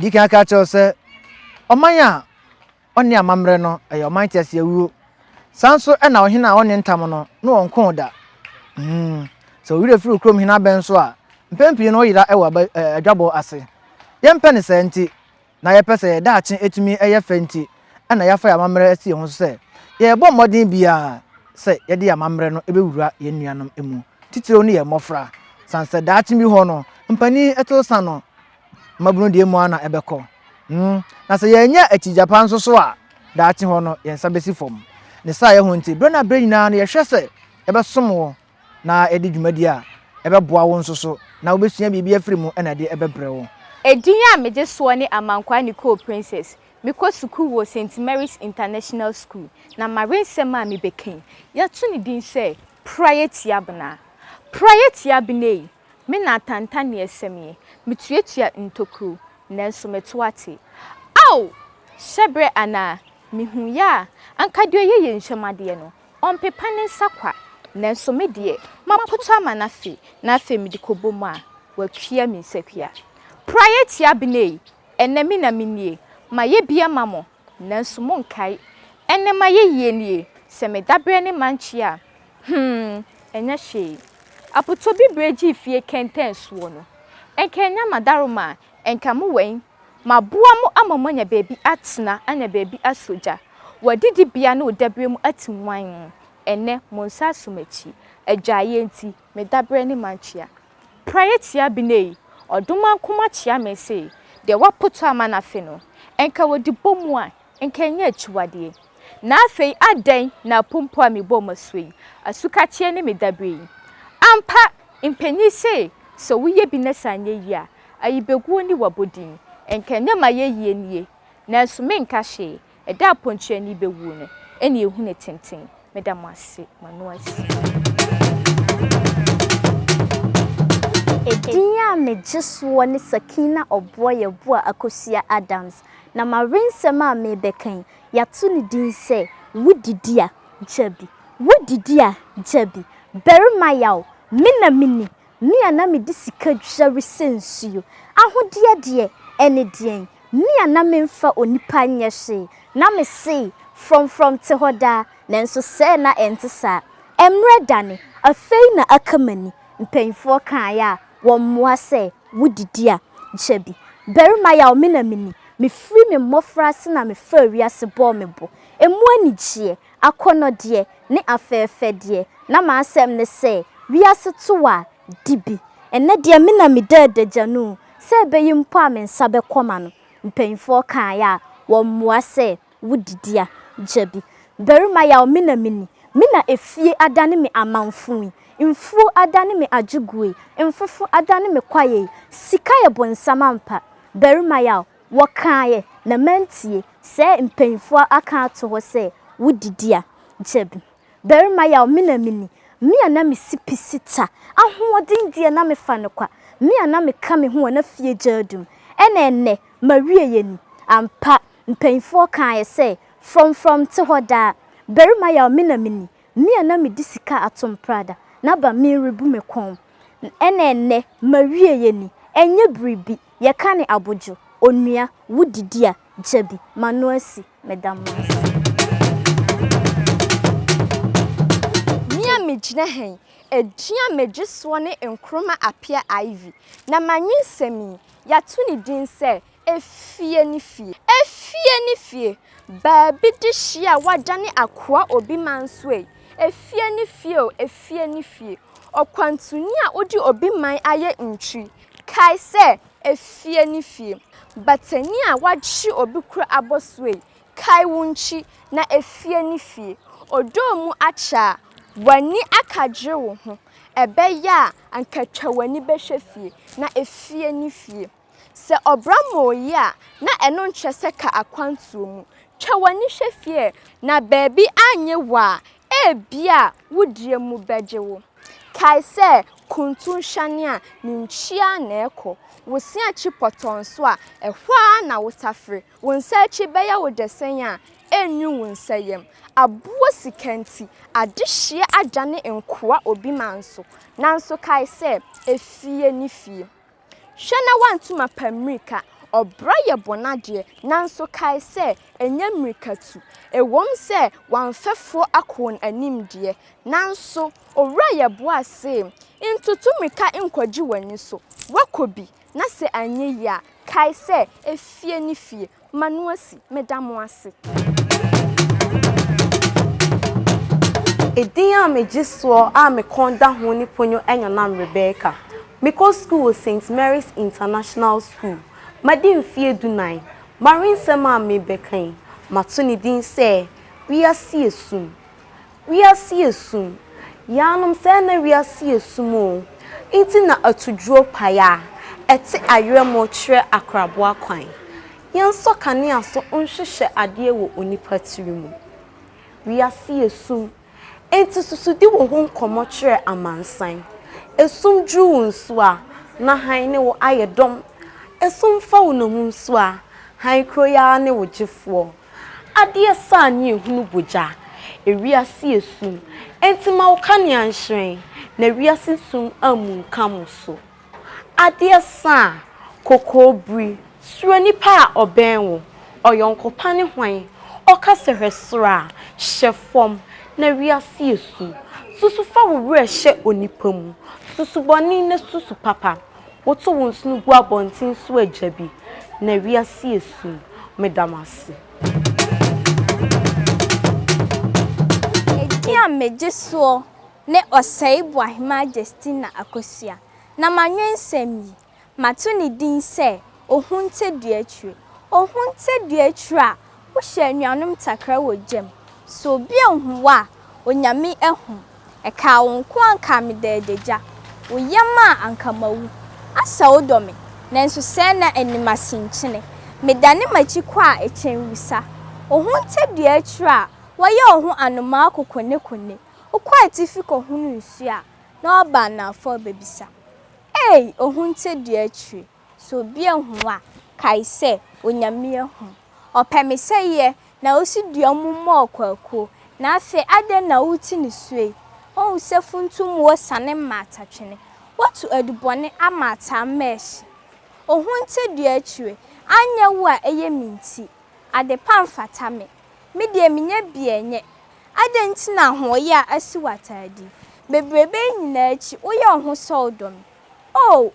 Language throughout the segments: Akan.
dika ka cho se omanya oni amamre no e oman tiase awuo sanso e na ohina oni ntam no no onko da so we refuru krom hina ben so a mpempi no yira e wa adwabo ase yempe ne senti na ye pese da ache etumi eye fenti e na yafa amamre ase ho se ye bo modin bia se ye de amamre no ebewura ye nuanom emu titiro ni ye mofra sanse da ache mi ho no mpani eto sano mabunu de mu ana ebeko na se ye nya achi japan so a da ache ho no ye nsabesi fom ne sa ye ho nti brona bre nyina na ye hwese ebe som wo na edi dwumadi a ebe boa wo nso na obesua bibia afiri mu na de ebe bre wo edin a meje so ne amankwa ni co princess miko school wo St Mary's International School na marine sema mi beken ya tu ni din se priority abna me na tanta ne esemi mituatua ntokru nanso metuate aw shebre ana mihu ya anka de ye nhwemade no onpepa ne nsakwa nanso me de mapoto ama na fe mi dikobomu a wakua mi nsakua priority abne enemi na minie maye bia mamo nanso monkai enne maye yie nie se me dabre ne manchi a enya hwe apoto bibreji fie condense wo no enkenya madaroma enka mu wen maboa mu amamanya baby atena anya baby asoja wadidi bia na odabre mu atinwan enne monsa somachi adwaye nti me dabre ne manchi a priority abne oduma nkoma chia me say de wapoto amana fe no enka wodi bomu a enka nya achiwade na afei adan na pompo a me bom asui asuka chie ne me dabre ampa impenyi say so wiye bi na sanye yi a ayibegu ni wabodin enka nya maye yie nie na so me nka hye eda ponche ni bewu ne ene ehu ne tenten medam ase manu ase Edinya mejeso ne Sakina oboye boa Akosia Adams na marinsema me bekan yato ne din se wudidia jabi berima yaw mina mini mia na me disika dware sensuo ahode de ene dien mia na me mfa onipa nyehye na me se from te hoda nanso se na entesa emre dane afei na akamani mpenfo kan ya wommoa se wudidia jabi berima yaw mina mini me free me mofra se na me fa wiase bo me bo emu anigye akono de ne afefe de na ma asem ne se wiase towa dibi enne de me na me dadajanu se beyimpo amensa be koma no mpenfo kan ya wommoa se wudidia jabi berima yaw mina mini mina efie adane me amanfui mfu adane me ajugue mfufu adane me kwaye sika ye bonsamampa berima yaw wokaye na mantie se mpenfo aka to ho se wudidia jabi berima yaw mina mini mia na me sipisita ahoodin die na me fa ne kwa mia na me ka me ho na fie jadum enne mawie yeni ampa mpenfo kaye se from te hoda berima yaw mina mini mia na me disika atomprada na ba me rebu me kon enne mawie yeni enye bribi ye ka ne abojo onua wudidia jabi manuasi medam mia mejina hen edua mejeso ne enkroma apia ivy na manyinsemi yato ne din se efie ni fie baabi de hia wadane akoa obi mansoe efie ni fie okwantuni a odi obi man aye ntwi kai se efie ni fie batani a wagye obi kura abosoe kai wunchi na efie ni fie odomu acha wani akagye wo ho ebeya ankatwa wani behwe fie na efie ni fie se obramo ya na eno nkyese ka akwantuo mu twa wani hwe fie na baabi anye wa ebia wudie mu begye wo kai se kuntun hwane a ninchia na eko wosia chi potonso a ehwa na wotafre wonsa chi beya wodesen a enyu wonsayem abuo sikanti adehye adane enkoa obi manso nanso kai se efie ni fie hwena wantuma pamrika obra ye bonade nanso kai se enye mrikatu ewom se wanfefo akon anim de nanso owra ye boa se intutu mrika inkwaji wani so wakobi na se anye ya kai se efie ni fie manuasi medamo ase Edia me jiswo a me konda ho ni ponyo enyanam Rebecca. Miko school was St. Mary's International School. Madin fie dunai. Marin sema me bekan. Matuni din se we are see soon. We are see soon. Yanum se na we are see soon. Inti na atudro paya. Eti ayremo tre akraboa kwan. Yanso kanea so onhwehwe ade wo onipa tirimu. We are see soon. Enti susudi wo ho nkomo kire amansan esum dru nso a na han ne wo ayedom esum fa wo no nso a han kroya ne wo gifo ade sa ne ehunu boja ewiase esum enti ma wo kane anhwen na wiase sum amun kamoso ade sa kokobri suro nipa oben wo oyonko pane hwan okase hwesora hyefom na wiase esu susu fa wo hye onipa mu susu boni ne susu papa woto wonsunu gu abontin so ajabi na wiase esu medamase Edia mejeso ne Oseadeeyo ahima Justina Akosua na manwensem yi matuni din se ohunte duatwe a wo hye anuanom takra wo gem so bia huwa onyame ehu eka wonko anka me dedeja woyama anka mawu asa odome nanso se na animasinchene medane machi kwa echenwisa ohunte duatwe a waye ohu anoma akokone ukwa atifi ko hunu nsu a na oba na afọ bebisa ohunte duatwe so bia huwa kai se onyame ehu opemeseye na osi duamumo okwakuo na afe ade na wuti ni sue on sefuntum wo sane matatwene watu adubone amata mesh ohunte duatwe anya wo a eye minti ade pamfata me de minya bienye ade nti na hoye a asi watadi bebrebe nyina achi woye ho soldom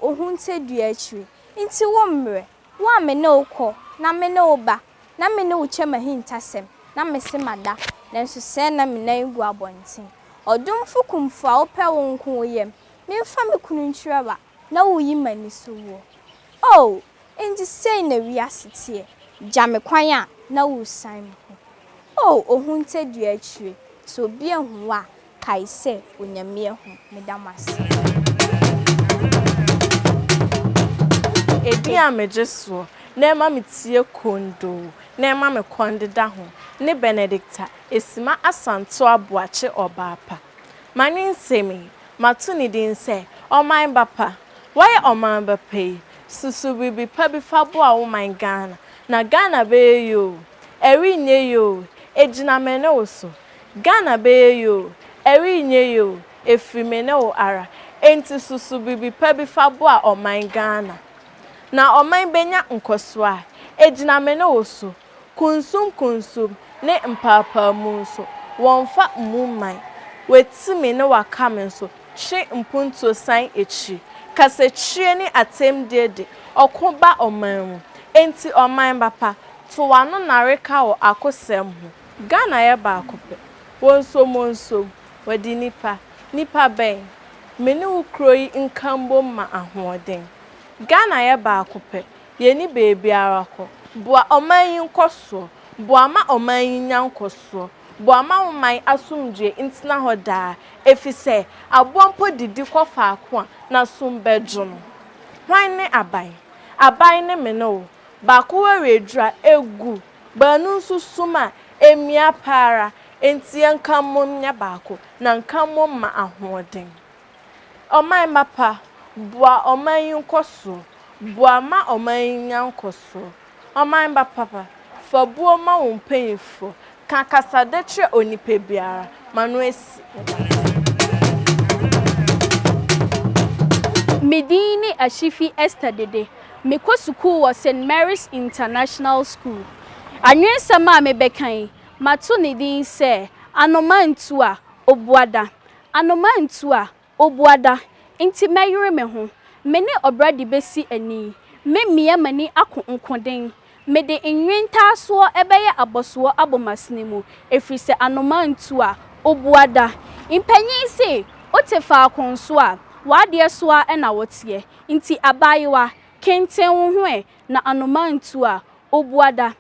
ohunte duatwe nti wo mre wo me na okọ na me na oba na me na uche mahintasem na mese mada nanso se na me na igu abontin odumfu kumfu a ope wonko yem memfa me kunu ntwira na woyi mani so wo enti sei na wiasetie jame kwan a na wo san ho ohunte duatwe so bia huwa kai se onyame hu medamase Edia mejeso na ema metie kondo na ema me kondeda ho ne Benedicta esima asanto aboache obapa mani nsemi matuni din se oman bapa why oman bapa susu bibi pa bi fabo a woman Ghana na Ghana be yo eri nye yo ejina mene oso Ghana be yo eri nye yo efrimene o ara enti susu bibi pa bi fabo a oman Ghana na oman benya nkoso a ejina mene oso kunsum ne mpapa munso wonfa mumman wetimi ne wakame so hwe mpunto san echi kase chie ni atemdede okoba oman mu enti oman bapa to wano nareka o akosem ho Ghana ye ba akope wonso wadi nipa ben meni ukroyi nkambo ma ahoden Ghana ye ba akope ye ni beebi arako bua oman yin koso bua ma oman yin nyankoso bua ma oman asumdwe intina hoda efise abompo didi kofa ako na sumbedwo no hwan ne aban ne meno ba ko weredra egu banu susuma emia para enti enkammo nya baako na nkammo ma ahoden oman mapa bua oman yin koso bua ma oman yin nyankoso oman ba papa for buo ma won panyfo ka kasade tre onipa biara manu esi Medini Ashifi Esther Dede. Meko school was St. Mary's International School. Anyen sama me bekan. Matu ni din se anoma ntua obuada. Anoma ntua obuada. Inti mayure me ho. Mene obradi besi ani. Me miye mani ako nkoden. Mede enwenta so ebeye aboso abomasnemu. Efri se anoma ntua obuada. Impanyin se otefa akonso a wade so a na wotie. Inti abayewa kenten ho na anoma ntua obuada.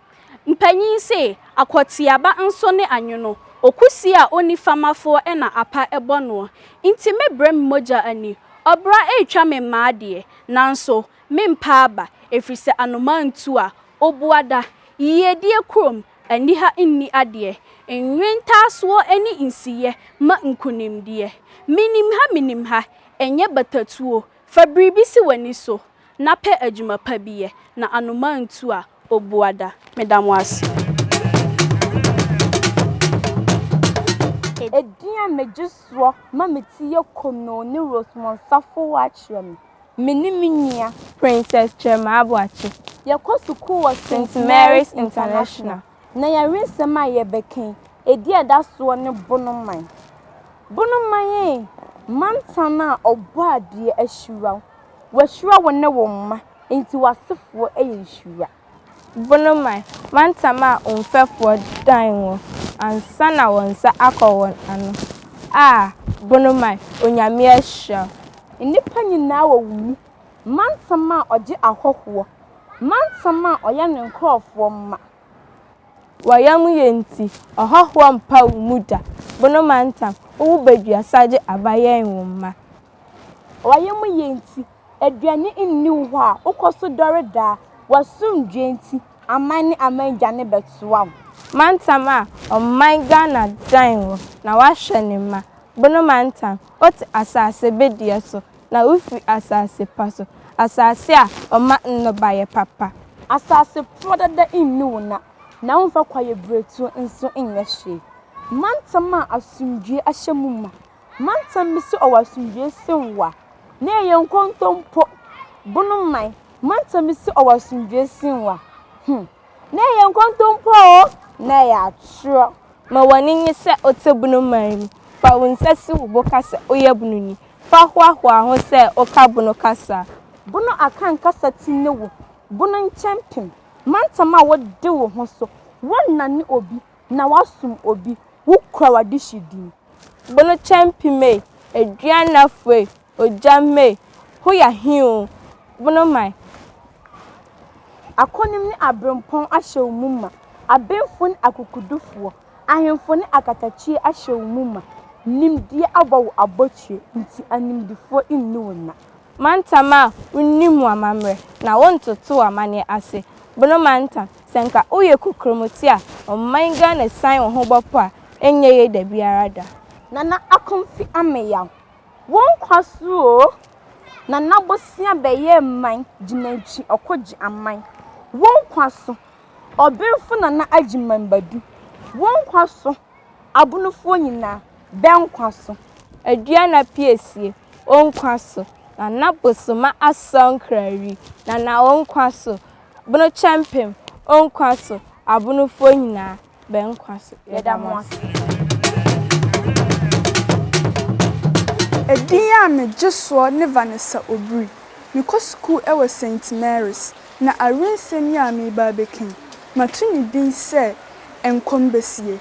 Mpanyin se akotiaba nso ne anwono okusi a oni famafo na apa ebono nti mebrem moja ani obra etwa me maade nanso mempa aba efrise anomantu a obuada yedie krom ani ha inni ade enwenta so ani insiye ma nkunimde minim ha enye batatuo fabribisi wani so na pe adwuma pa biye na anomantu a obuada medam wase Edian mejuso mametiye kono ni Rosemont Safo wachrem miniminia Princess Chema Abuachi. Yakosuku was St. Mary's International. Na ya rinsema ye beken edia da so ne bonoman mantana obuade ahira wahira wona womma enti wasefo eyehira Bonomai, mantama unfefo dan wo ansa na wonsa akọwon ano. Bonomai, onyame ahia. Nipa nyina wawumi. Mantama oje ahohwo. Mantama oya ne nkrofo mma. Wayamu yenti, ahohwo mpa umuda. Bonomantam, owu badua saje abayen wo mma. Wayamu yenti, aduane inni wo a ukoso dore da. Wasundwe nti amani amanja ne betuwa mantama oman Ghana dan wo na wahwe ne ma bonomantam ot asase bedie so na ufi asase paso asase a oma nnobaye papa asase prodada innu na wonfa kwaye bretu nso nyehwe mantama asundwe ahyemuma mantam mi so owasundwe senwa na yenkontompo bonoman mantamisi owasundwe sinwa na yenkontompo na ya tro ma wani nyese otebunu mari fa wonsasi uboka se oyebununi fa hwahwa ho se okabunu kasa bunu akan kasa tinewo bunu champion mantama wode wo ho so wonnane obi na wasum obi wukwa wadishidi bunu champion me aduana fwe ojame hoya hiu bunu mai akonim ni abrempon ahyewmuma abenfo ni akukudufo ahemfo ni akatachie ahyewmuma nimdie abawo abochie nti animdifo innuona mantama unnimu amamre na wontoto amane ase bono manta senka uye kukromoti a omanga na san wo hobopo a enyeye da biara da nana akomfi ameya won kwaso nana bosia beye man ginanchi okoji aman won kwaso obirfu nana Agyeman Badu won kwaso abunufo nyina ben kwaso aduana piesie on kwaso nana bosoma asonkrari nana on kwaso bono champion on kwaso abunufo nyina ben kwaso yedamos Ediya me jeso ne Vanessa Obri me ko school e was St. Mary's na arinsem ya me ba bekin matuni din se enkombesie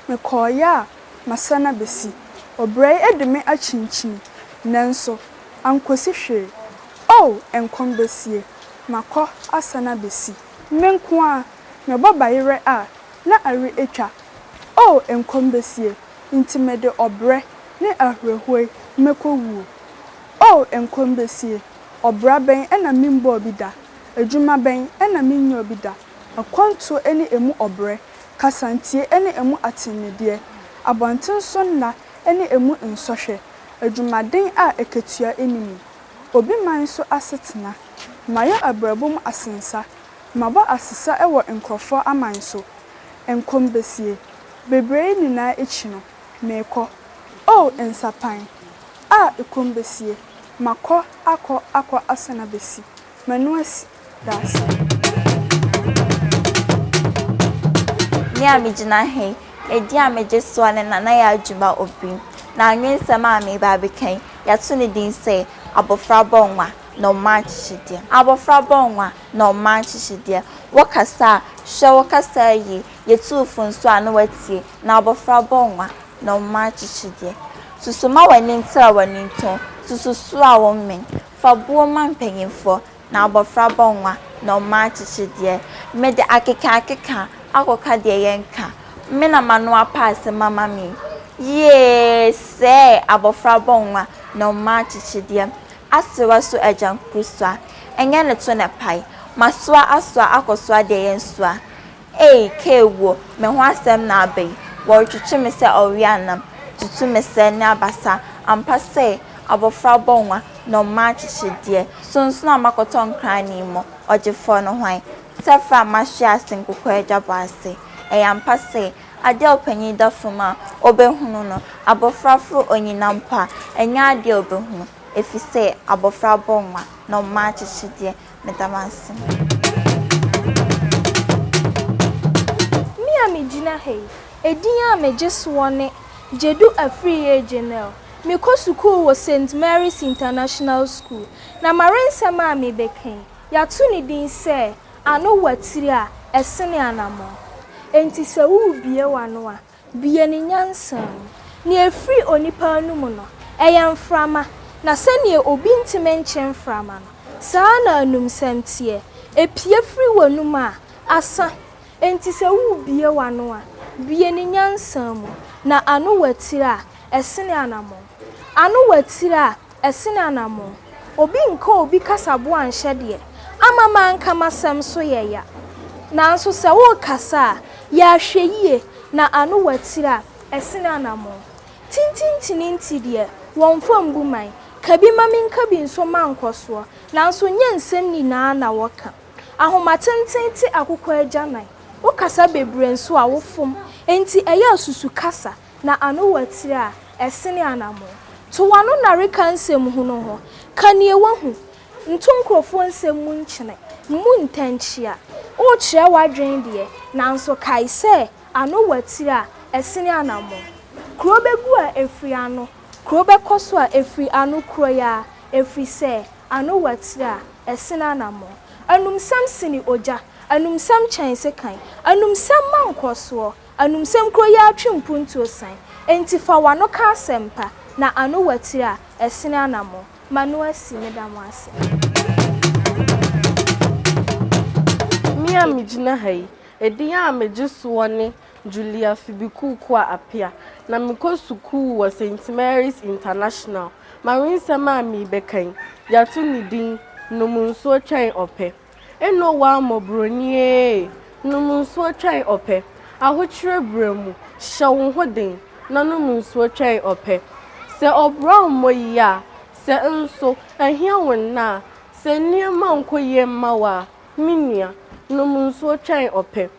me koya masana besi obrei edeme achinchini nanso ankosi hwe enkombesie makọ asana besi menko a me bobayere a na ari etwa enkombesie intimede obre ne ahwehwe mekowu enkombesie obra ben ena mimbo obida adwuma ben ena minyo obida akonto eni emu obre kasantie eni emu atenede abontenso na eni emu nsohwe adwumaden a eketua enimi obi man so asetena mayo abrabum asensa mabo asesa ewo nkrofo amanso enkombesie bebree nina echino meko ensapan ekombesie Mako ako asana besi. Manuasi das. Nia mi jina he. Edi a me jeso ne na ya adwuma obi. Na anwensem a me ba bekan. Ya to ne din say abofra bonwa no manchide. Abofra bonwa no manchide. Wakasa hwe wakasa yi yetu funso anu watie na abofra bonwa no manchide. Susuma wani ntira wani nton. Sususu a women. Fa buo man panyimfo na abofra bonwa no manchide. Me de akeka akoka de yenka. Me na manua pass mama mi. Yes, abofra bonwa no manchide. Asewa so agyan kuswa. Enye ne to ne pai. Maswa aswa akoswa de yenswa. Kewo me ho asem na abai. Wo twetwe me se owianam. Tutu me se ne abasa. Ampa se abofra bonwa no manchide. Sunsun amakoton krani mo. Ojefo no hwan. Sefa mahwe asenkokọ agya ase. Ampa se ade opanyi da fuma obehunu no abofrafo onyinampa enya ade obehunu efise abofra bonwa no manchide metamansi. Mi jina hey edin a mejeso ne jedu afri general me ko school wo St Mary's International School na marensem a me beken ya to ni din se ano watiri a esene anamo enti se wu bie wano a bie ni nyansam ni efri onipa anumu no eyamframa na se ne obi ntime nchen frama no saa na anumsem tie epie fri wanum a asa enti se wu bie wano a bie ni nyansam na anu watiri a esene anamo anu watiri a esene anamo obi nka obi kasabo anhye de ama manka masem so yeya nanso se wo kasa ya hweyie na anu watiri a esene anamo tintintininti de wonfam guman kabi maminka bi nso mankoso nanso nyensem ni na woka ahomatententi akokọ agyanan wo kasa bebre nso a wofom enti eya susu kasa na anu watiri a esene anamo to wano na reka nsem hu no ho kanie wahu ntunkrofo nsem mu nkyene mu ntanchia o kire wadwen de nanso kai se anu watiri a esene anamo kro begu a efri ano kro bekoso a efri anu kro ya efri se anu watiri a esene anamo anumsam sini oja anumsam chense kan anumsam mankoso anumsam kro ya atwimpuntu osan enti fa wano ka sempa na anu watiri a esene anamo manu asi medamu ase Mia mi jina hai edin a mejeso ne Julia Fibiku kwa apia na miko suku wa St Mary's International marensem a mi bekan ya to ni din nomunso twan ope eno wa mobroni nomunso twan ope ahokyere bremu hyewo hoden na nomunso twan ope se obro moyi a se nso ahia wonna se niema nkoye mawa minia nomunso twan ope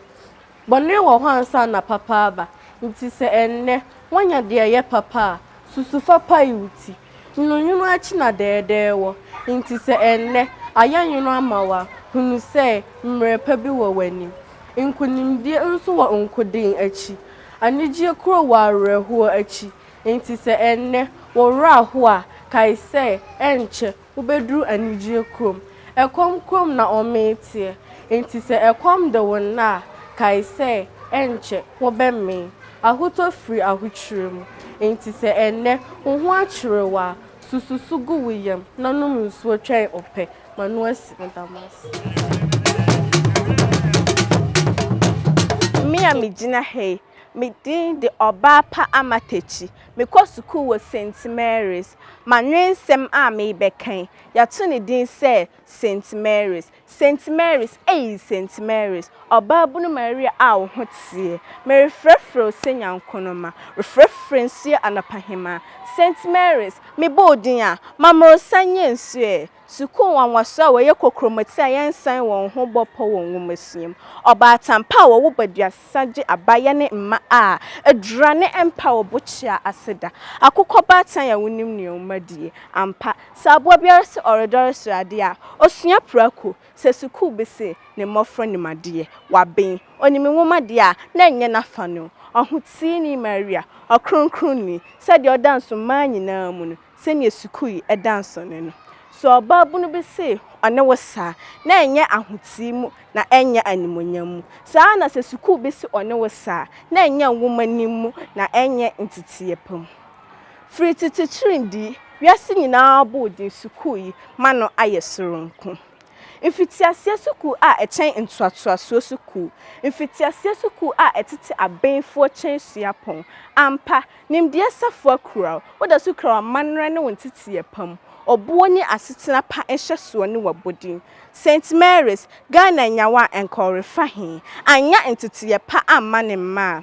bone wo hwansa na papa aba nti se enne wanya de ye papa susufa payuti nyunu achi na dede wo nti se enne ayanyunu amawa hunu se mrepa bi wo wani nkunimdie nso wo nkudin achi anigye kro wo areho achi nti se enne wo raho a kai se enche ubedru anigye krom ekom na ometie nti se ekom de wonna kai se enche wo bemme ahuto free ahuchirem enti se enne wo ho achirewa sususu gu wiyam na no nsuo twan ope manu asi damas Mia mi jina hey me din de obapa amatechi me ko school wo St Mary's manwensem a me bekan ya to ne din say St Mary's St Mary's obabunu Maria a wo hotie me refrefro senyankonoma refreferensie anapahema St Mary's me bodin a mamro sanye nsue Sukuu wanwaso we ye kokromati a yensan won ho bopo won womasiem. Obaatampa wo baduasaje abaye ne mma a adura ne empa wo bochia aseda. Akukọ baatan ya wonim ne omadie ampa sabo biara se oredore suade a osua prako se sukuu bese ne mofro ne made waben onimi womade a na enye nafa no ohutini Maria okronkron se de odanso ma nyina mu no se ne sukuu e danso ne no so babu no be say ane wosa na enye ahuti mu na enye animonyam mu saa na se sukuu be si one wosa na enye womanim mu na enye ntitiye pam free titichirindi wiase nyina abodi sukuu yi mano aye soronko Ifitiasia sukuu a echen ntuatoaso sukuu ifitiasia sukuu a etete abenfo chen suapon ampa nimde safo akura woda sukura manra ne wontitiye pam obuo ni asetena pa ehyeso ne wabodin St Mary's Ghana nyawa enkorefahin anya ntitiye pa amma ne ma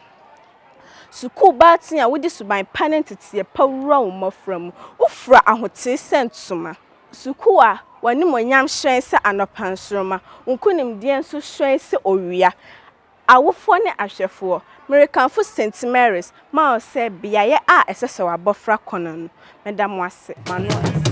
Sukuu batin a wodi suban pa ne ntitiye pa wura wo mafram ufura ahote sentuma Sukuu a wani monyam hwen se anopansroma unkunim die nso hwen se owia awofo ne ahwefo Americanfo St Mary's ma o se biaye a esese wabofra kono no medam wase manu